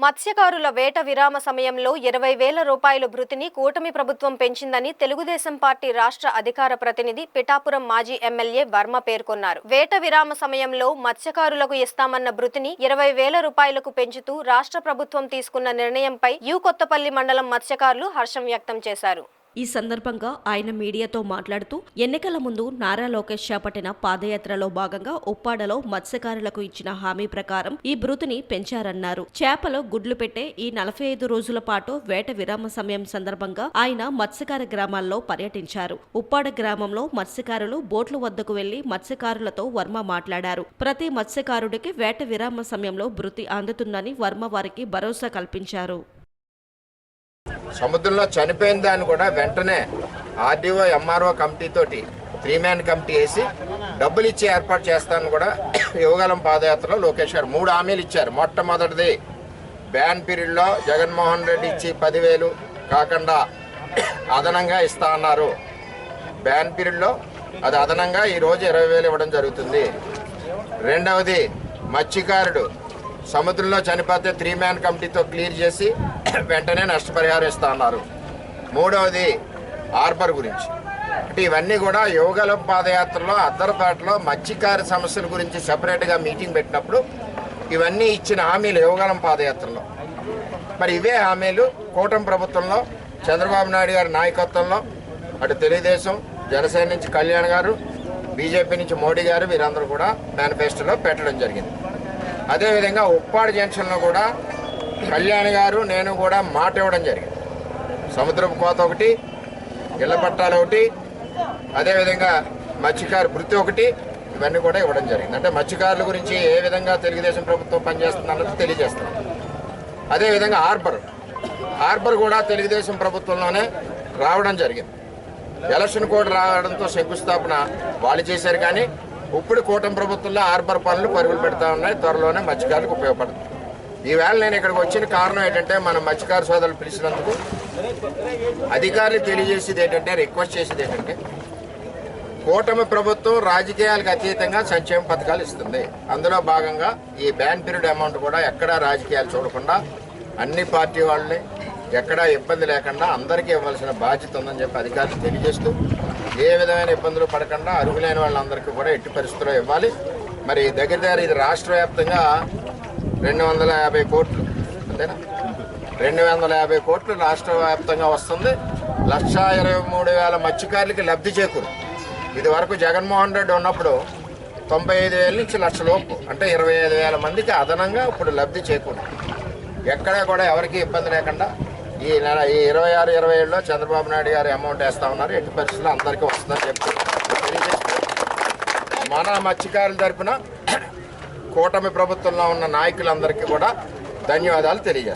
మత్స్యకారుల వేట విరామ సమయంలో 20,000 రూపాయల భృతిని కూటమి ప్రభుత్వం పెంచిందని తెలుగుదేశం పార్టీ రాష్ట్ర అధికార ప్రతినిధి పిఠాపురం మాజీ ఎమ్మెల్యే వర్మ పేర్కొన్నారు. వేట విరామ సమయంలో మత్స్యకారులకు ఇస్తామన్న భృతిని 20,000 రూపాయలకు పెంచుతూ రాష్ట్ర ప్రభుత్వం తీసుకున్న నిర్ణయంపై కొత్తపల్లి మండలం మత్స్యకారులు హర్షం వ్యక్తం చేశారు. ఈ సందర్భంగా ఆయన మీడియాతో మాట్లాడుతూ ఎన్నికల ముందు నారా లోకేష్ చేపట్టిన పాదయాత్రలో భాగంగా ఉప్పాడలో మత్స్యకారులకు ఇచ్చిన హామీ ప్రకారం ఈ భృతిని పెంచారన్నారు. చేపలు గుడ్లు పెట్టే ఈ 45 రోజుల పాటు వేట విరామ సమయం సందర్భంగా ఆయన మత్స్యకార గ్రామాల్లో పర్యటించారు. ఉప్పాడ గ్రామంలో మత్స్యకారులు బోట్ల వద్దకు వెళ్లి మత్స్యకారులతో వర్మ మాట్లాడారు. ప్రతి మత్స్యకారుడికి వేట విరామ సమయంలో భృతి అందుతుందని వర్మ వారికి భరోసా కల్పించారు. సముద్రంలో చనిపోయిన దాన్ని కూడా వెంటనే ఆర్డీఓ ఎంఆర్ఓ కమిటీ తోటి 3-man కమిటీ వేసి డబ్బులు ఇచ్చి ఏర్పాటు చేస్తానని కూడా యువగలం పాదయాత్రలో లోకేష్ గారు 3 హామీలు ఇచ్చారు. మొట్టమొదటిది బ్యాన్ పీరియడ్లో జగన్మోహన్ రెడ్డి ఇచ్చి 10,000 కాకుండా అదనంగా ఇస్తా అన్నారు. బ్యాన్ పీరియడ్లో అది అదనంగా ఈరోజు 20,000 ఇవ్వడం జరుగుతుంది. రెండవది మత్స్యకారుడు సముద్రంలో చనిపోతే 3-man కమిటీతో క్లియర్ చేసి వెంటనే నష్టపరిహారం ఇస్తా అన్నారు. మూడవది హార్బర్ గురించి. అంటే ఇవన్నీ కూడా యువగలం పాదయాత్రలో అద్దరపేటలో మత్స్యకార సమస్యల గురించి సెపరేట్గా మీటింగ్ పెట్టినప్పుడు ఇవన్నీ ఇచ్చిన హామీలు యువగలం పాదయాత్రలో. మరి ఇవే హామీలు కూటమి ప్రభుత్వంలో చంద్రబాబు నాయుడు గారి నాయకత్వంలో అటు తెలుగుదేశం జనసేన నుంచి కళ్యాణ్ గారు, బీజేపీ నుంచి మోడీ గారు వీరందరూ కూడా మేనిఫెస్టోలో పెట్టడం జరిగింది. అదేవిధంగా ఉప్పాడ జంక్షన్లో కూడా కళ్యాణ్ గారు నేను కూడా మాట ఇవ్వడం జరిగింది. సముద్రపు కోత ఒకటి, ఇళ్ల పట్టాలు ఒకటి, అదేవిధంగా మత్స్యకారు వృత్తి ఒకటి, ఇవన్నీ కూడా ఇవ్వడం జరిగింది. అంటే మత్స్యకారుల గురించి ఏ విధంగా తెలుగుదేశం ప్రభుత్వం పనిచేస్తుంది అన్నది తెలియజేస్తున్నాం. అదేవిధంగా హార్బర్ కూడా తెలుగుదేశం ప్రభుత్వంలోనే రావడం జరిగింది. ఎలక్షన్ కోడ్ రావడంతో శంకుస్థాపన వాళ్ళు చేశారు. కానీ ఇప్పుడు కూటమి ప్రభుత్వంలో హార్బర్ పనులు పరుగులు పెడతా ఉన్నాయి. త్వరలోనే మత్స్యకారులకు ఉపయోగపడుతుంది. ఈవేళ నేను ఇక్కడికి వచ్చిన కారణం ఏంటంటే మన మత్స్యకార సోదరులు పిలిచినందుకు అధికారులు తెలియజేసేది ఏంటంటే, రిక్వెస్ట్ చేసేది ఏంటంటే, కూటమి ప్రభుత్వం రాజకీయాలకు అతీతంగా సంక్షేమ పథకాలు ఇస్తుంది. అందులో భాగంగా ఈ బ్యాన్ పీరియడ్ అమౌంట్ కూడా ఎక్కడా రాజకీయాలు చూడకుండా అన్ని పార్టీ వాళ్ళని ఎక్కడా ఇబ్బంది లేకుండా అందరికీ ఇవ్వాల్సిన బాధ్యత ఉందని చెప్పి అధికారులు తెలియజేస్తూ ఏ విధమైన ఇబ్బందులు పడకుండా అర్హులైన వాళ్ళందరికీ కూడా ఎట్టి పరిస్థితుల్లో ఇవ్వాలి. మరి దగ్గర ఇది రాష్ట్ర వ్యాప్తంగా 250 కోట్లు, అంతేనా? 250 కోట్లు రాష్ట్ర వ్యాప్తంగా వస్తుంది. 1,23,000 మత్స్యకారులకి లబ్ధి చేకూరు. ఇది వరకు జగన్మోహన్ రెడ్డి ఉన్నప్పుడు 95,000 నుంచి 1,00,000 లోపు, అంటే 25,000 మందికి అదనంగా ఇప్పుడు లబ్ధి చేకూరు. ఎక్కడా కూడా ఎవరికి ఇబ్బంది లేకుండా ఈ 26, 27లో చంద్రబాబు నాయుడు గారు అమౌంట్ వేస్తా ఉన్నారు. ఎట్టి పరిస్థితుల్లో అందరికీ వస్తుందని చెప్పి మన మత్స్యకారుల తరపున కూటమి ప్రభుత్వంలో ఉన్న నాయకులందరికీ కూడా ధన్యవాదాలు తెలియజేస్తాం.